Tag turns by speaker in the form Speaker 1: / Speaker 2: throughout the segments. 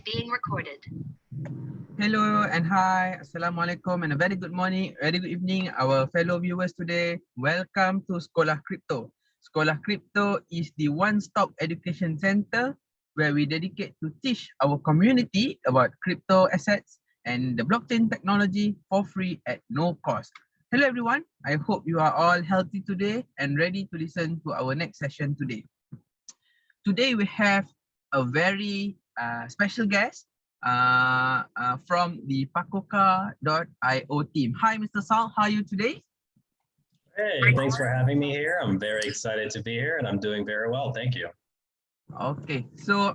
Speaker 1: being recorded.
Speaker 2: Hello and hi, Assalamualaikum and a very good morning, very good evening, our fellow viewers today. Welcome to Sekolah Crypto. Sekolah Crypto is the one-stop education center where we dedicate to teach our community about crypto assets and the blockchain technology for free at no cost. Hello everyone, I hope you are all healthy today and ready to listen to our next session today. Today we have a very special guest from the Pakoka.io team. Hi, Mr. Sal, how are you today?
Speaker 3: Hey, thanks for having me here. I'm very excited to be here and I'm doing very well. Thank you.
Speaker 2: Okay, so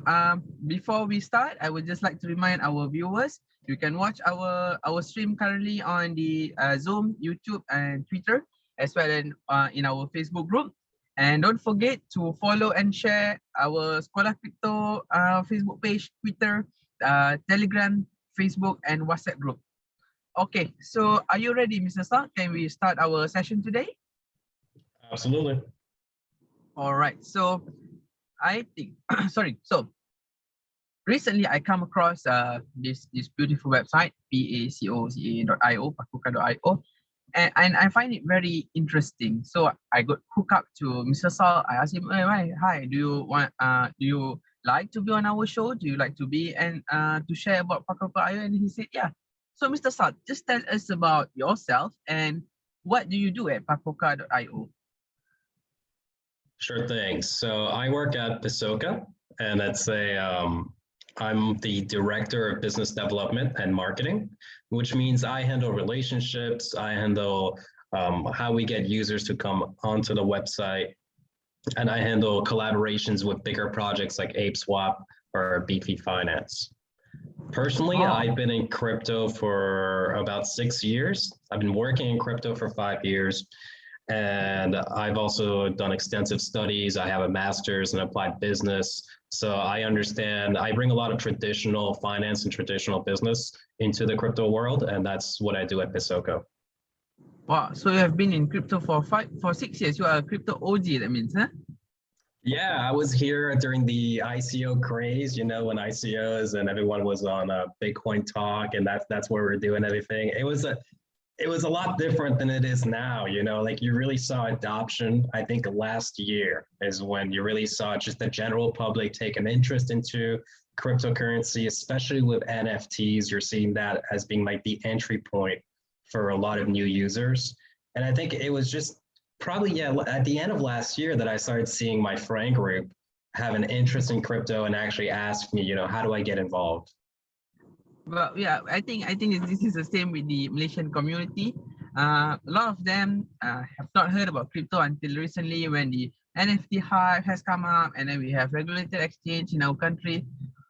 Speaker 2: before we start, I would just like to remind our viewers, you can watch our stream currently on the Zoom, YouTube, and Twitter, as well as in our Facebook group. And don't forget to follow and share our Sekolah Crypto Facebook page, Twitter, Telegram, Facebook, and WhatsApp group. Okay, so are you ready, Mr. Sal? Can we start our session today?
Speaker 3: Absolutely.
Speaker 2: All right, so I think, sorry, so recently I come across this beautiful website, pacoca.io, pakoka.io, and I find it very interesting. So I got hooked up to Mr. Sal. I asked him, hey, hi, do you like to be on our show? Do you like to be and to share about Pakoka.io? And he said, yeah. So Mr. Sal, just tell us about yourself and what do you do at Pakoka.io?
Speaker 3: Sure thing. So I work at Pasoka, and I'm the director of business development and marketing, which means I handle relationships. I handle how we get users to come onto the website, and I handle collaborations with bigger projects like ApeSwap or Beefy Finance. Personally, I've been in crypto for about 6 years. I've been working in crypto for 5 years. And I've also done extensive studies. I have a master's in applied business. So I understand, I bring a lot of traditional finance and traditional business into the crypto world. And that's what I do at Pasoka.
Speaker 2: Wow, so you have been in crypto for 6 years. You are a crypto OG, that means, huh?
Speaker 3: Yeah, I was here during the ICO craze, you know, when ICOs and everyone was on Bitcoin talk, and that's where we're doing everything. It was a lot different than it is now, you know, like you really saw adoption. I think last year is when you really saw just the general public take an interest into cryptocurrency, especially with NFTs. You're seeing that as being like the entry point for a lot of new users. And I think it was just probably, yeah, at the end of last year that I started seeing my friend group have an interest in crypto and actually ask me, you know, how do I get involved?
Speaker 2: Well, yeah, I think this is the same with the Malaysian community. A lot of them have not heard about crypto until recently when the NFT hype has come up, and then we have regulated exchange in our country.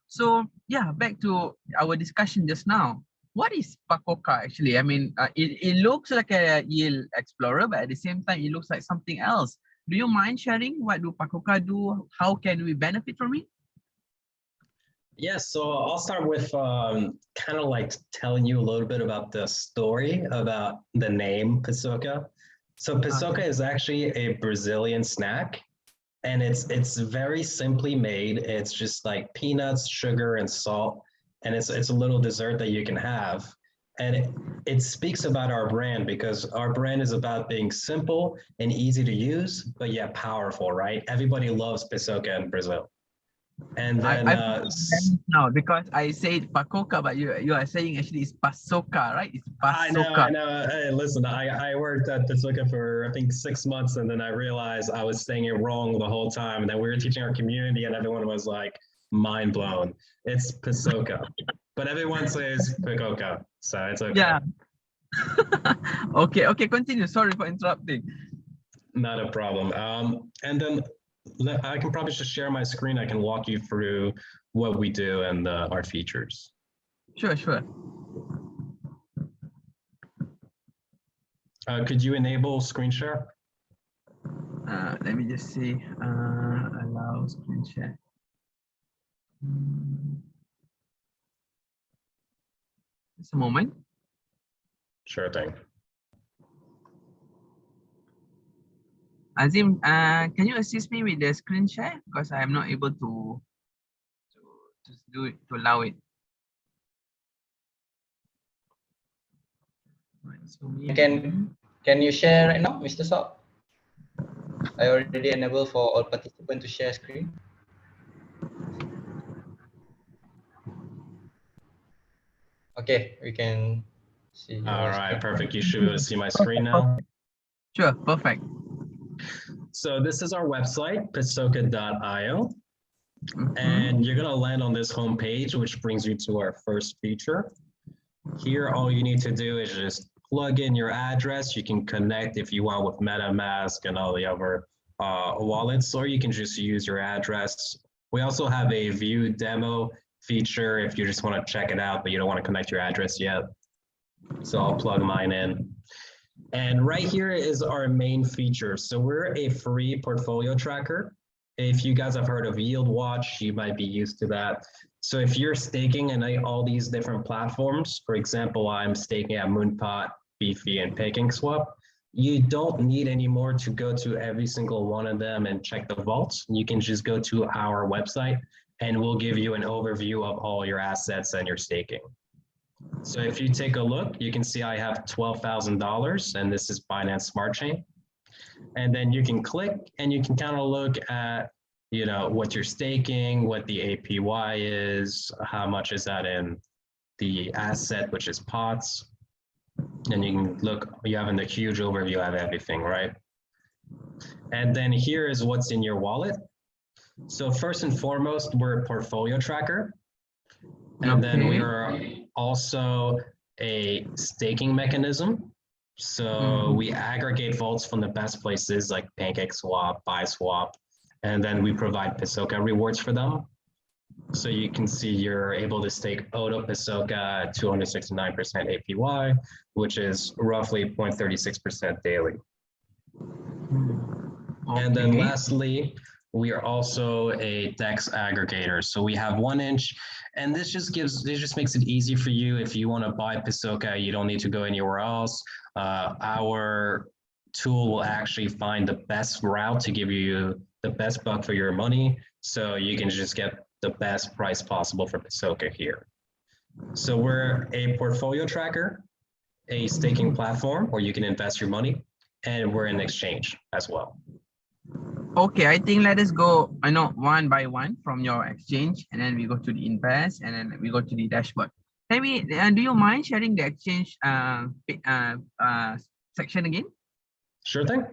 Speaker 2: So yeah, back to our discussion just now. What is Pakoka actually? I mean, it looks like a yield explorer, but at the same time, it looks like something else. Do you mind sharing what do Pakoka do? How can we benefit from it?
Speaker 3: Yes, so I'll start with kind of like telling you a little bit about the story about the name Pasoka. So Pasoka is actually a Brazilian snack, and it's very simply made. It's just like peanuts, sugar, and salt, and it's a little dessert that you can have. And it speaks about our brand because our brand is about being simple and easy to use, but yet powerful, right? Everybody loves Pasoka in Brazil. And then
Speaker 2: now because I said Pakoka, but you are saying actually it's Pasoka, right? It's Pasoka.
Speaker 3: I know. Hey, listen, I worked at Pasoka for I think 6 months, and then I realized I was saying it wrong the whole time. And then we were teaching our community, and everyone was like mind blown. It's Pasoka, but everyone says Pakoka, so it's okay.
Speaker 2: Yeah. Okay, continue. Sorry for interrupting.
Speaker 3: Not a problem. And then I can probably just share my screen. I can walk you through what we do and our features.
Speaker 2: Sure.
Speaker 3: Could you enable screen share?
Speaker 2: Let me just see. Allow screen share. Just a moment.
Speaker 3: Sure thing.
Speaker 2: Azim, can you assist me with the screen share? Because I am not able to do it, to allow it. Right, so
Speaker 1: Can you share right now, Mr. Sok? I already enable for all participants to share screen. Okay, we can see your
Speaker 3: All right,
Speaker 1: screen.
Speaker 3: perfect. You should be able to see my screen now.
Speaker 2: Sure, perfect.
Speaker 3: So this is our website, pisoka.io. And you're gonna land on this homepage, which brings you to our first feature. Here, all you need to do is just plug in your address. You can connect if you want with MetaMask and all the other wallets, or you can just use your address. We also have a view demo feature if you just want to check it out, but you don't want to connect your address yet. So I'll plug mine in. And right here is our main feature. So we're a free portfolio tracker. If you guys have heard of Yield Watch, you might be used to that. So if you're staking in all these different platforms, for example, I'm staking at Moonpot, Beefy, and PancakeSwap, you don't need anymore to go to every single one of them and check the vaults. You can just go to our website and we'll give you an overview of all your assets and your staking. So if you take a look, you can see I have $12,000 and this is Binance Smart Chain. And then you can click and you can kind of look at, you know, what you're staking, what the APY is, how much is that in the asset, which is POTS. And you can look, you have a huge overview of everything, right? And then here is what's in your wallet. So first and foremost, we're a portfolio tracker. And then we are also a staking mechanism. So we aggregate vaults from the best places like PancakeSwap, BuySwap, and then we provide Pisoka rewards for them. So you can see you're able to stake Odo Pisoka at 269% APY, which is roughly 0.36% daily. And then lastly, we are also a DEX aggregator. So we have 1inch, and this just makes it easy for you. If you want to buy Pisoka, you don't need to go anywhere else. Our tool will actually find the best route to give you the best buck for your money. So you can just get the best price possible for Pisoka here. So we're a portfolio tracker, a staking platform where you can invest your money, and we're an exchange as well.
Speaker 2: Okay, I think let us go, I know, one by one from your exchange, and then we go to the invest, and then we go to the dashboard. Maybe, do you mind sharing the exchange section again?
Speaker 3: Sure thing.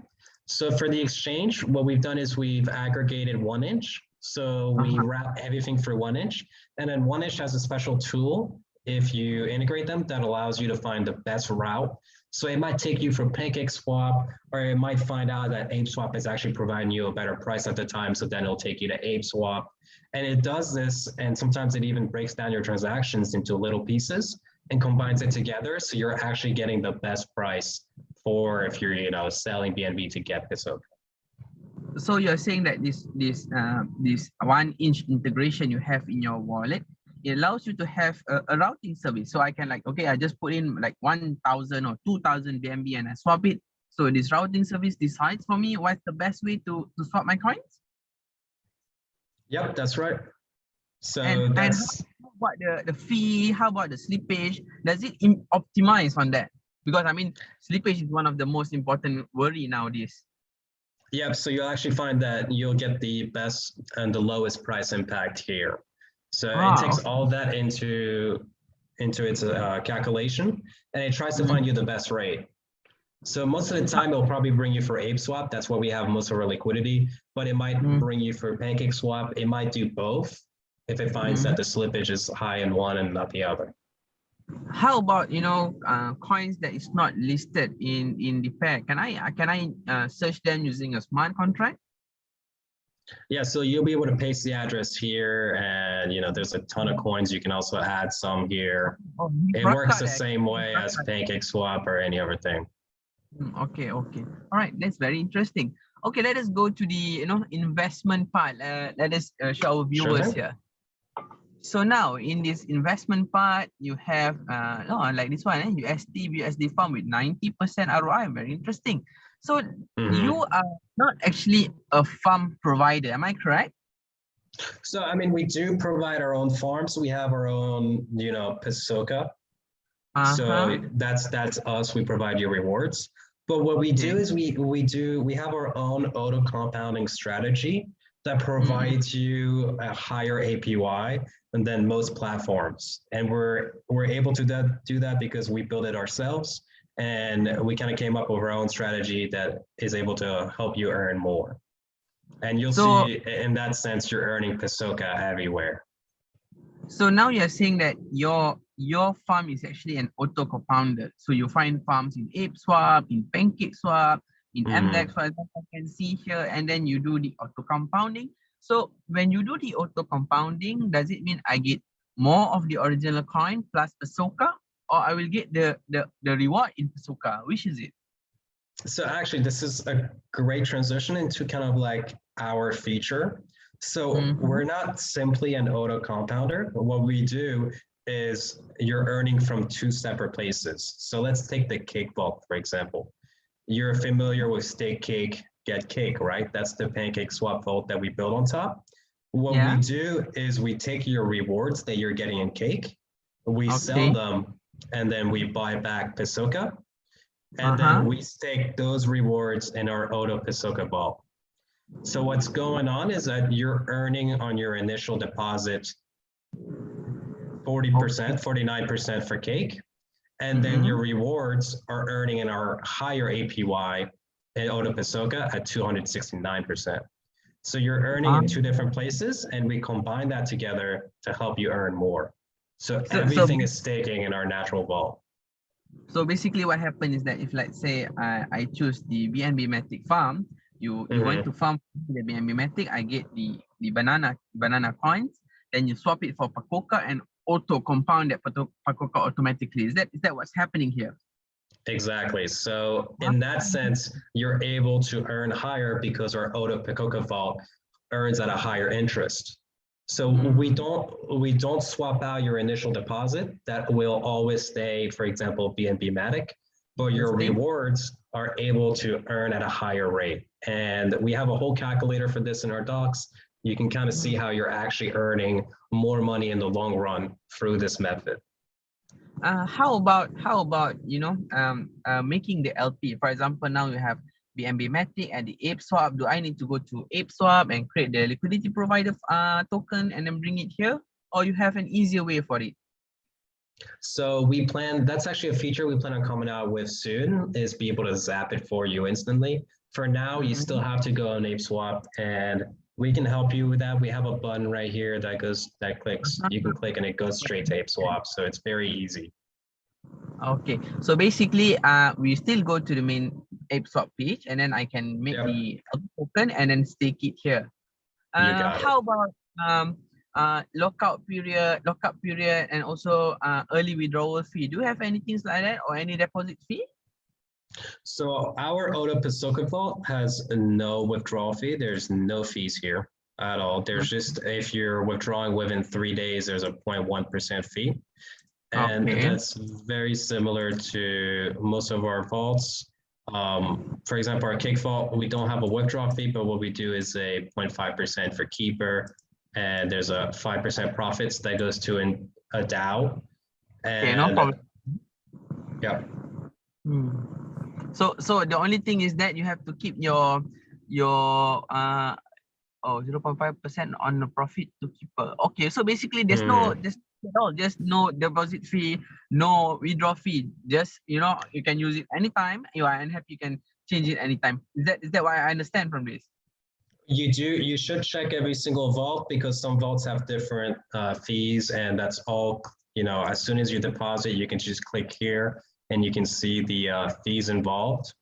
Speaker 3: So for the exchange, what we've done is we've aggregated 1inch. So we wrap everything for 1inch, and then 1inch has a special tool if you integrate them that allows you to find the best route. So it might take you from PancakeSwap, or it might find out that ApeSwap is actually providing you a better price at the time. So then it'll take you to ApeSwap. And it does this, and sometimes it even breaks down your transactions into little pieces and combines it together. So you're actually getting the best price for if you're, you know, selling BNB to get Pisoka.
Speaker 2: So you're saying that this 1inch integration you have in your wallet, it allows you to have a routing service. So I can like, okay, I just put in like 1,000 or 2,000 BNB and I swap it. So this routing service decides for me what's the best way to swap my coins?
Speaker 3: Yep, that's right. So
Speaker 2: and how about the fee? How about the slippage? Does it optimize on that? Because I mean, slippage is one of the most important worry nowadays.
Speaker 3: Yep, so you'll actually find that you'll get the best and the lowest price impact here. So it takes all that into its calculation, and it tries to find you the best rate. So most of the time, it'll probably bring you for ApeSwap. That's where we have most of our liquidity, but it might bring you for PancakeSwap. It might do both if it finds that the slippage is high in one and not the other.
Speaker 2: How about, you know, coins that is not listed in the pair? Can I search them using a smart contract?
Speaker 3: Yeah, so you'll be able to paste the address here, and you know there's a ton of coins. You can also add some here. It works the same way as PancakeSwap or any other thing.
Speaker 2: Okay. All right, that's very interesting. Okay, let us go to the, you know, investment part. Let us show our viewers here. So now in this investment part, you have like this one, USD farm with 90% ROI. Very interesting. So you are not actually a farm provider, am I correct?
Speaker 3: So I mean, we do provide our own farms. We have our own, you know, Pisoka. So that's us. We provide you rewards. But what we do is we have our own auto compounding strategy that provides you a higher APY than most platforms. And we're able to do that because we build it ourselves, and we kind of came up with our own strategy that is able to help you earn more. And you'll see in that sense, you're earning Pasoka everywhere.
Speaker 2: So now you're saying that your farm is actually an auto compounder. So you find farms in ApeSwap, in PancakeSwap, in MDEX, for example, I can see here, and then you do the auto compounding. So when you do the auto compounding, does it mean I get more of the original coin plus Pasoka, or I will get the reward in Pasoka? Which is it?
Speaker 3: So actually, this is a great transition into kind of like our feature. So we're not simply an auto compounder. What we do is you're earning from two separate places. So let's take the cake vault, for example. You're familiar with stake cake, get cake, right? That's the PancakeSwap vault that we build on top. What we do is we take your rewards that you're getting in cake, we sell them, and then we buy back Pasoka. And then we stake those rewards in our auto Pasoka vault. So what's going on is that you're earning on your initial deposit 40%, 49% for cake. And then your rewards are earning in our higher APY in auto Pasoka at 269%. So you're earning in two different places, and we combine that together to help you earn more. So everything is staking in our natural vault.
Speaker 2: So basically what happens is that if, let's say, I choose the BNB Matic farm, you want to farm the BNB Matic, I get the banana coins, then you swap it for Pacoca and auto compound that Pacoca automatically. Is that what's happening here?
Speaker 3: Exactly. So in that sense, you're able to earn higher because our auto Pacoca vault earns at a higher interest. So we don't swap out your initial deposit. That will always stay, for example, BNB Matic, but your rewards are able to earn at a higher rate. And we have a whole calculator for this in our docs. You can kind of see how you're actually earning more money in the long run through this method.
Speaker 2: How about making the LP? For example, now you have BNB Matic and the ApeSwap. Do I need to go to ApeSwap and create the liquidity provider token and then bring it here, or you have an easier way for it?
Speaker 3: So that's actually a feature we plan on coming out with soon, is be able to zap it for you instantly. For now, you still have to go on ApeSwap, and we can help you with that. We have a button right here that clicks. You can click and it goes straight to ApeSwap. So it's very easy. Okay.
Speaker 2: So basically, we still go to the main ApeSwap page, and then I can make the token and then stake it here. How about lockup period, and also early withdrawal fee? Do you have anything like that, or any deposit fee?
Speaker 3: So our auto Pasoka vault has no withdrawal fee. There's no fees here at all. There's just, if you're withdrawing within 3 days, there's a 0.1% fee. And that's very similar to most of our vaults. For example, our cake vault, we don't have a withdrawal fee, but what we do is a 0.5% for keeper, and there's a 5% profits that goes to a DAO. And
Speaker 2: no problem.
Speaker 3: Yeah.
Speaker 2: So the only thing is that you have to keep your 0.5% on the profit to keeper. Okay, so basically there's no deposit fee, no withdrawal fee. Just you can use it anytime you are unhappy, you can change it anytime. Is that what I understand from this?
Speaker 3: You should check every single vault, because some vaults have different fees, and that's all, as soon as you deposit, you can just click here and you can see the fees involved.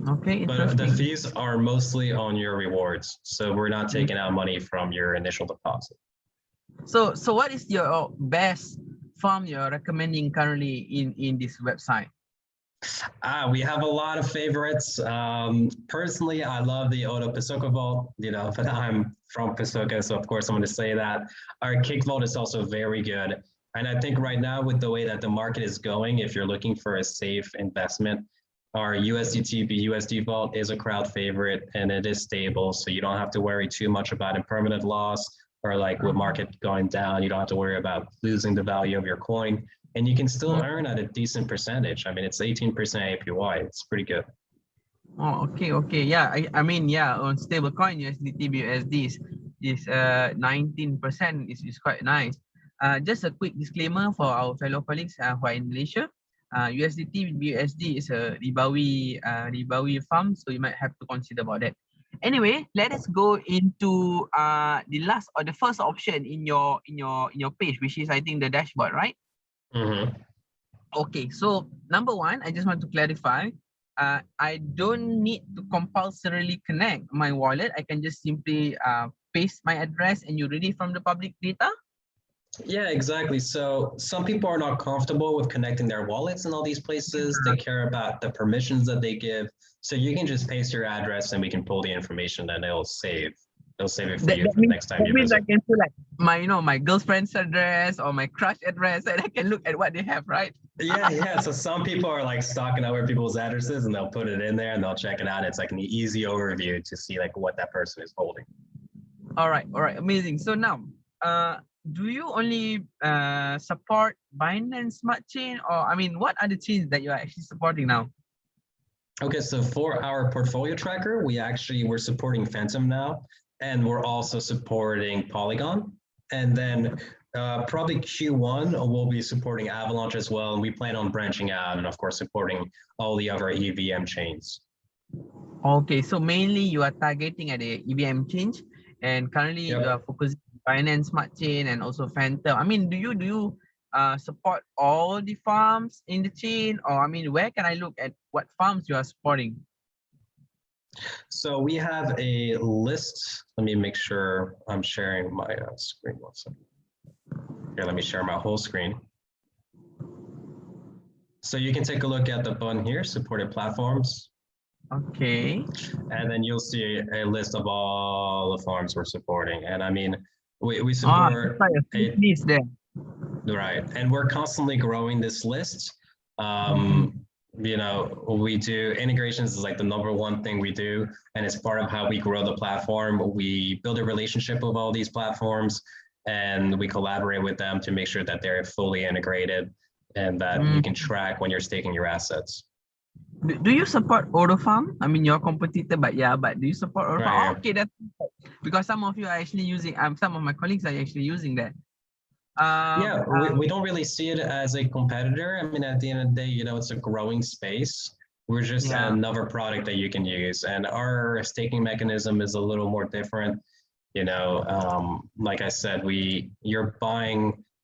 Speaker 2: Okay,
Speaker 3: but the fees are mostly on your rewards, so we're not taking out money from your initial deposit.
Speaker 2: So what is your best farm you're recommending currently in this website?
Speaker 3: We have a lot of favorites. Personally, I love the auto Pasoka vault, but I'm from Pasoka, so of course I'm going to say that. Our cake vault is also very good. And I think right now, with the way that the market is going, if you're looking for a safe investment, our USDT BUSD vault is a crowd favorite, and it is stable, so you don't have to worry too much about impermanent loss, or like with market going down, you don't have to worry about losing the value of your coin. and you can still earn at a decent percentage. I mean, it's 18% APY. It's pretty good.
Speaker 2: Oh, okay. Yeah, I mean, yeah, on stablecoin USDT BUSD is 19% is quite nice. Just a quick disclaimer for our fellow colleagues who are in Malaysia. USDT BUSD is a ribawi farm, so you might have to consider about that. Anyway, let us go into the last or the first option in your page, which is I think the dashboard, right?
Speaker 3: Mm-hmm.
Speaker 2: Okay, so number one, I just want to clarify. I don't need to compulsorily connect my wallet. I can just simply paste my address and you read it from the public data.
Speaker 3: Yeah, exactly. So some people are not comfortable with connecting their wallets in all these places. They care about the permissions that they give. So you can just paste your address and we can pull the information and it'll save it for you for the next time you visit.
Speaker 2: I can put like my girlfriend's address or my crush address and I can look at what they have, right?
Speaker 3: Yeah. So some people are like stalking over people's addresses and they'll put it in there and they'll check it out. It's like an easy overview to see like what that person is holding.
Speaker 2: All right, amazing. So now, do you only support Binance Smart Chain, or I mean, what are the chains that you are actually supporting now?
Speaker 3: Okay, so for our portfolio tracker, we're supporting Phantom now, and we're also supporting Polygon. And then probably Q1, we'll be supporting Avalanche as well. And we plan on branching out and of course, supporting all the other EVM chains.
Speaker 2: Okay, so mainly you are targeting at the EVM change, and currently you are focusing on Binance Smart Chain and also Phantom. I mean, do you support all the farms in the chain, or I mean, where can I look at what farms you are supporting?
Speaker 3: So we have a list. Let me make sure I'm sharing my screen. One second. Here, let me share my whole screen. So you can take a look at the button here, supported platforms.
Speaker 2: Okay.
Speaker 3: And then you'll see a list of all the farms we're supporting. And I mean, we support
Speaker 2: a list there.
Speaker 3: Right. And we're constantly growing this list. You know, we do integrations is like the number one thing we do. And it's part of how we grow the platform. We build a relationship with all these platforms and we collaborate with them to make sure that they're fully integrated and that you can track when you're staking your assets.
Speaker 2: Do you support AutoFarm? I mean, your competitor, but do you support AutoFarm?
Speaker 3: Right, yeah.
Speaker 2: Okay, that's because some of you are actually using, some of my colleagues are actually using that.
Speaker 3: Yeah, we don't really see it as a competitor. I mean, at the end of the day, you know, it's a growing space. We're just another product that you can use. And our staking mechanism is a little more different. You know, like I said, the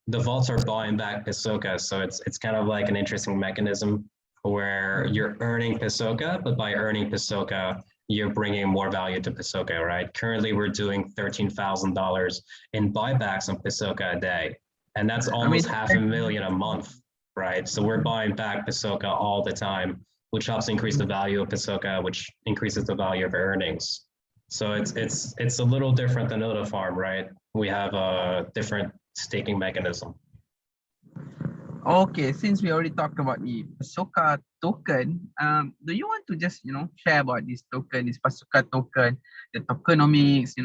Speaker 3: vaults are buying back Pasoka. So it's kind of like an interesting mechanism where you're earning Pasoka, but by earning Pasoka, you're bringing more value to Pasoka, right? Currently, we're doing $13,000 in buybacks on Pasoka a day. And that's almost $500,000 a month, right? So we're buying back Pasoka all the time, which helps increase the value of Pasoka, which increases the value of our earnings. So it's a little different than Oda Farm, right? We have a different staking mechanism.
Speaker 2: Okay, since we already talked about the Pasoka token, do you want to just, share about this token, this Pasoka token, the tokenomics,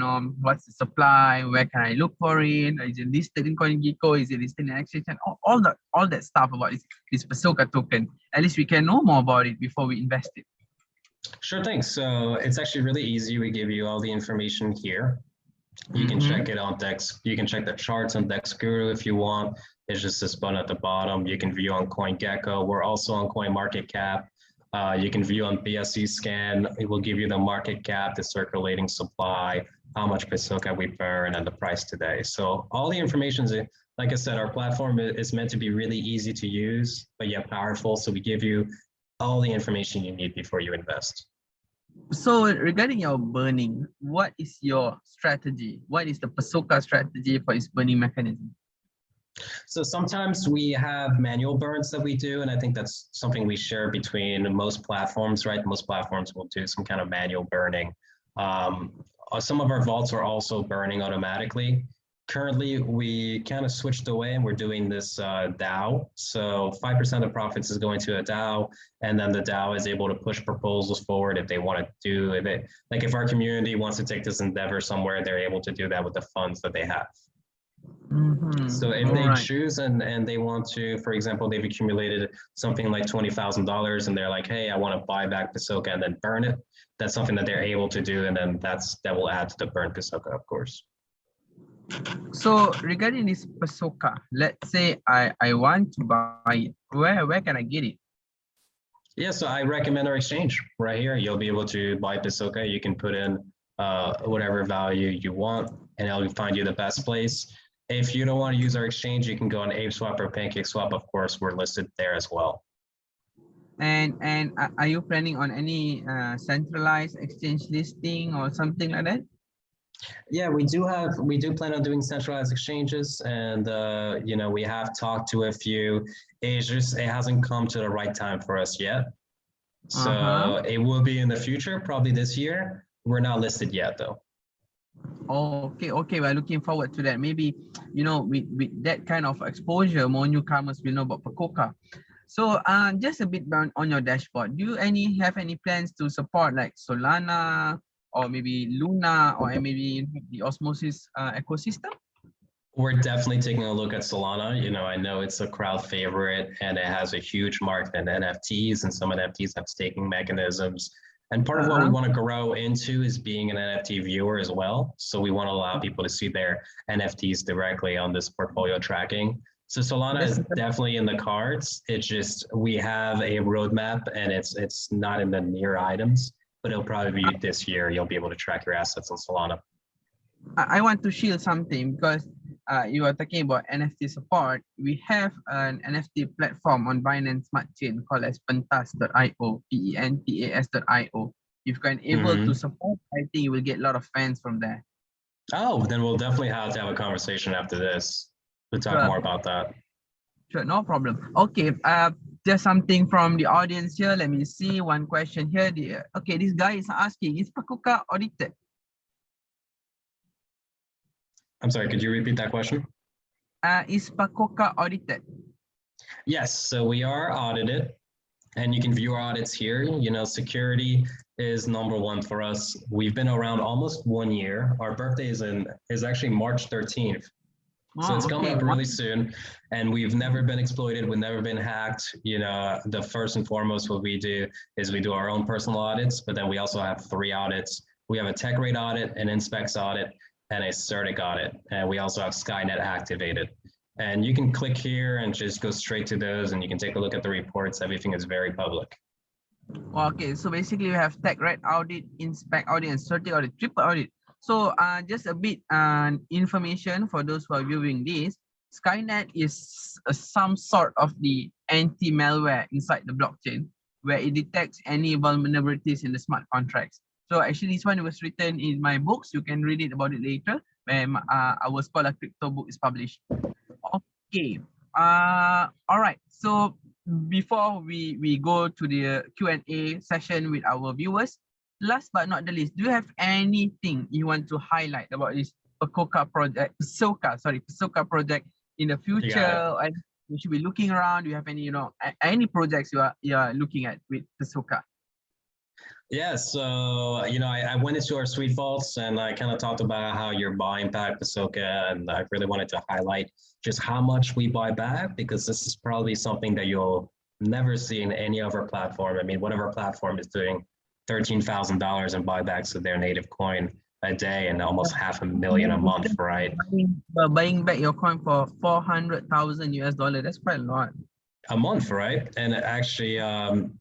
Speaker 2: what's the supply, where can I look for it, is it listed in CoinGecko, is it listed in exchange, and all that stuff about this Pasoka token. At least we can know more about it before we invest it.
Speaker 3: Sure thing. So it's actually really easy. We give you all the information here. You can check it on Dex. You can check the charts on DexGuru if you want. It's just this button at the bottom. You can view on CoinGecko. We're also on CoinMarketCap. You can view on BSC Scan. It will give you the market cap, the circulating supply, how much Pasoka we burn, and the price today. So all the information is, like I said, our platform is meant to be really easy to use, but yet powerful. So we give you all the information you need before you invest.
Speaker 2: So regarding your burning, what is your strategy? What is the Pasoka strategy for its burning mechanism?
Speaker 3: So sometimes we have manual burns that we do, and I think that's something we share between most platforms, right? Most platforms will do some kind of manual burning. Some of our vaults are also burning automatically. Currently, we kind of switched away and we're doing this DAO. So 5% of profits is going to a DAO, and then the DAO is able to push proposals forward if they want to do if our community wants to take this endeavor somewhere, they're able to do that with the funds that they have. So if
Speaker 2: All
Speaker 3: they
Speaker 2: right.
Speaker 3: choose and they want to, for example, they've accumulated something like $20,000 and they're like, hey, I want to buy back Pasoka and then burn it. That's something that they're able to do. And then that will add to the burn Pasoka, of course.
Speaker 2: So regarding this Pasoka, let's say I want to buy it. Where can I get it?
Speaker 3: Yeah, so I recommend our exchange right here. You'll be able to buy Pasoka. You can put in whatever value you want, and it'll find you the best place. If you don't want to use our exchange, you can go on ApeSwap or PancakeSwap. Of course, we're listed there as well.
Speaker 2: And are you planning on any centralized exchange listing or something like that?
Speaker 3: Yeah, we do plan on doing centralized exchanges, and you know, we have talked to a few. It hasn't come to the right time for us yet. So it will be in the future, probably this year. We're not listed yet though.
Speaker 2: Okay, we're looking forward to that. Maybe, you know, with that kind of exposure, more newcomers will know about Pacoca. So just a bit on your dashboard, do you have any plans to support like Solana or maybe Luna or maybe the Osmosis ecosystem?
Speaker 3: We're definitely taking a look at Solana. You know, I know it's a crowd favorite and it has a huge market in NFTs, and some NFTs have staking mechanisms. And part of what we want to grow into is being an NFT viewer as well. So we want to allow people to see their NFTs directly on this portfolio tracking. So Solana is definitely in the cards. It's just we have a roadmap and it's not in the near items, but it'll probably be this year. You'll be able to track your assets on Solana.
Speaker 2: I want to shield something because you are talking about NFT support. We have an NFT platform on Binance Smart Chain called as pentas.io, pentas.io. If you can able to support, I think you will get a lot of fans from there.
Speaker 3: Oh, then we'll definitely have to have a conversation after this to talk more about that.
Speaker 2: Sure, no problem. Okay, there's something from the audience here. Let me see one question here. Okay, this guy is asking, is Pacoca audited?
Speaker 3: I'm sorry, could you repeat that question?
Speaker 2: Is Pacoca audited?
Speaker 3: Yes, so we are audited, and you can view our audits here. You know, security is number one for us. We've been around almost 1 year. Our birthday is actually March 13th. So it's coming up really soon, and we've never been exploited. We've never been hacked. You know, the first and foremost, what we do is we do our own personal audits, but then we also have 3 audits. We have a tech rate audit, an inspects audit, and a CERTIC audit. And we also have Skynet activated. And you can click here and just go straight to those, and you can take a look at the reports. Everything is very public.
Speaker 2: Okay, so basically we have tech rate audit, inspect audit, and CERTIC audit, triple audit. So just a bit information for those who are viewing this. Skynet is some sort of the anti-malware inside the blockchain where it detects any vulnerabilities in the smart contracts. So actually this one was written in my books. You can read it about it later when our Scholar Crypto book is published. Okay. All right. So before we go to the Q&A session with our viewers, last but not the least, do you have anything you want to highlight about this Pacoca project, Pacoca project in the future? And you should be looking around. Do you have any, you know, any projects you are looking at with Pacoca?
Speaker 3: Yeah, so, you know, I went into our Sweet Vaults and I kind of talked about how you're buying back Pacoca, and I really wanted to highlight just how much we buy back, because this is probably something that you'll never see in any other platform. I mean, one of our platform is doing $13,000 in buybacks of their native coin a day and almost $500,000 a month, right?
Speaker 2: Buying back your coin for 400,000 US dollar, that's quite a lot.
Speaker 3: A month, right? And actually,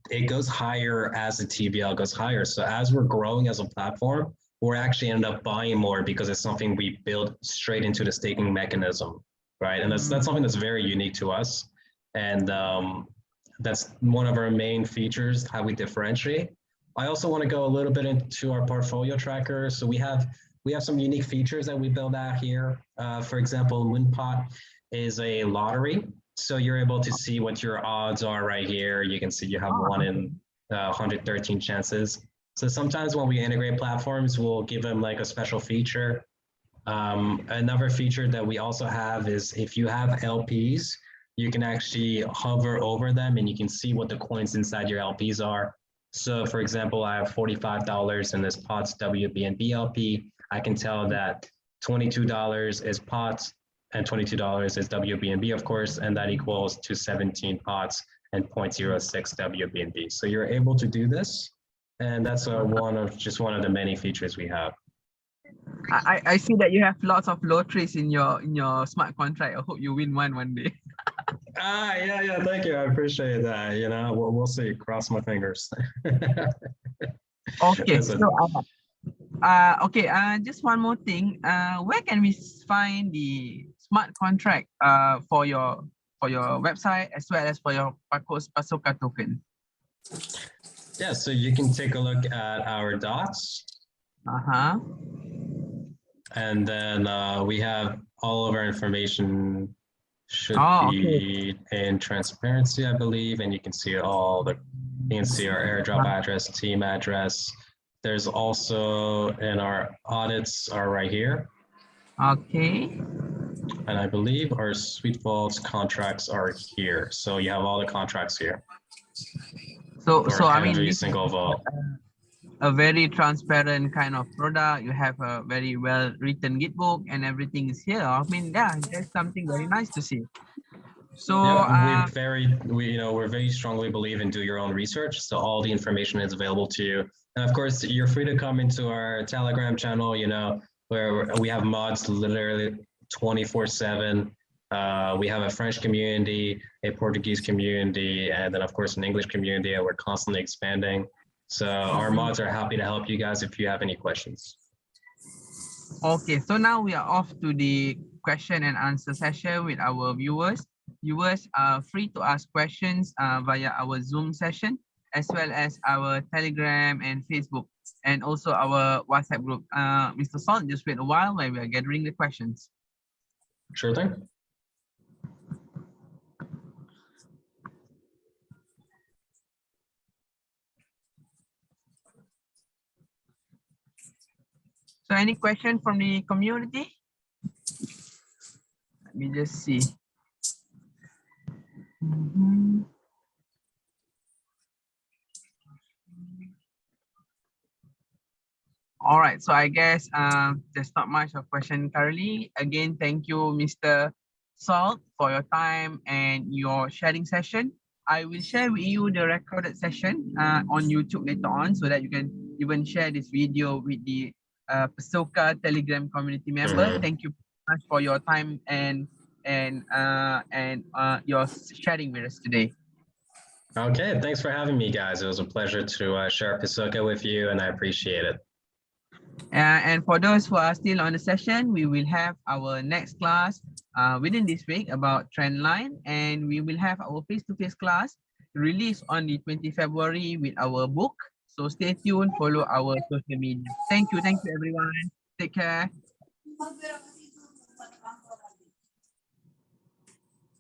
Speaker 3: it goes higher as the TVL goes higher. So as we're growing as a platform, we're actually end up buying more because it's something we build straight into the staking mechanism, right? And that's something that's very unique to us. And that's one of our main features, how we differentiate. I also want to go a little bit into our portfolio tracker. So we have some unique features that we build out here. For example, Moonpot is a lottery. So you're able to see what your odds are right here. You can see you have 1 in 113 chances. So sometimes when we integrate platforms, we'll give them like a special feature. Another feature that we also have is if you have LPs, you can actually hover over them and you can see what the coins inside your LPs are. So for example, I have $45 in this POTS WBNB LP. I can tell that $22 is POTS, and $22 is WBNB, of course, and that equals to 17 pots and 0.06 WBNB. So you're able to do this, and that's one of the many features we have.
Speaker 2: I see that you have lots of lotteries in your smart contract. I hope you win one day.
Speaker 3: Yeah, thank you. I appreciate that. You know, we'll see. Cross my fingers.
Speaker 2: Okay, so just one more thing. Where can we find the smart contract for your website as well as for your Pasoka token?
Speaker 3: Yeah, so you can take a look at our docs. And then we have all of our information should be in transparency, I believe, and you can see you can see our airdrop address, team address. There's also in our audits are right here.
Speaker 2: Okay.
Speaker 3: And I believe our Sweet Vaults contracts are here. So you have all the contracts here.
Speaker 2: So I mean,
Speaker 3: every
Speaker 2: this
Speaker 3: single vault.
Speaker 2: A very transparent kind of product. You have a very well written Gitbook and everything is here. I mean, yeah, that's something very nice to see. So
Speaker 3: yeah, we're very strongly believe in do your own research. So all the information is available to you. And of course, you're free to come into our Telegram channel, you know, where we have mods literally 24/7. We have a French community, a Portuguese community, and then of course an English community, and we're constantly expanding. So our mods are happy to help you guys if you have any questions.
Speaker 2: Okay, so now we are off to the question and answer session with our viewers. Viewers are free to ask questions via our Zoom session, as well as our Telegram and Facebook, and also our WhatsApp group. Mr. Salt, just wait a while we are gathering the questions.
Speaker 3: Sure thing.
Speaker 2: So any question from the community? Let me just see. All right, so I guess there's not much of question currently. Again, thank you, Mr. Salt, for your time and your sharing session. I will share with you the recorded session on YouTube later on so that you can even share this video with the Pasoka Telegram community member. Thank you much for your time and your sharing with us today.
Speaker 3: Okay, thanks for having me, guys. It was a pleasure to share Pasoka with you, and I appreciate it.
Speaker 2: And for those who are still on the session, we will have our next class within this week about Trendline, and we will have our face-to-face class released on the 20th February with our book. So stay tuned, follow our social media. Thank you everyone. Take care.